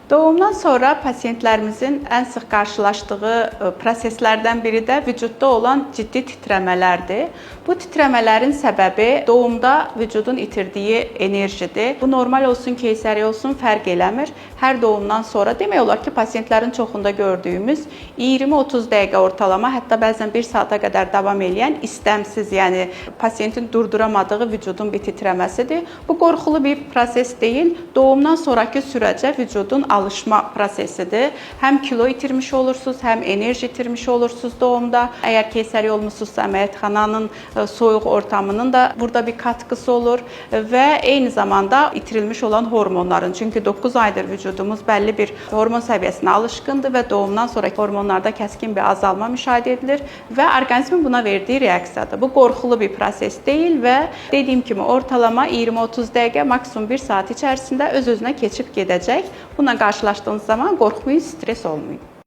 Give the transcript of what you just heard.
Doğumdan sonra pasientlərimizin ən sıx qarşılaşdığı proseslərdən biri də vücudda olan ciddi titrəmələrdir. Bu titrəmələrin səbəbi doğumda vücudun itirdiyi enerjidir. Bu normal olsun, keysəriyyə olsun fərq eləmir. Hər doğumdan sonra demək olar ki, pasientlərin çoxunda gördüyümüz 20-30 dəqiqə ortalama, hətta bəzən 1 saata qədər davam edən istəmsiz, yəni pasientin durduramadığı vücudun bir titrəməsidir. Bu qorxulu bir proses deyil. Doğumdan sonraki sürəcə vücudun alışma prosesidir. Həm kilo itirmiş olursunuz, həm enerji itirmiş olursunuz doğumda. Əgər keysəriyyə olmusunuzsa, əməliyyatxananın soyuq ortamının da burada bir katkısı olur və eyni zamanda itirilmiş olan hormonların. Çünki 9 aydır vücudumuz bəlli bir hormon səviyyəsinə alışqındır və doğumdan sonraki hormonlarda kəskin bir azalma müşahidə edilir və orqanizmin buna verdiyi reaksiyadır. Bu qorxulu bir proses deyil və dediyim kimi ortalama 20-30 dəqiqə, maksimum 1 saat içərisində öz-özünə keçib gedəcək. Bununla qarşılaşdığınız zaman qorxmayın, stres olmayın.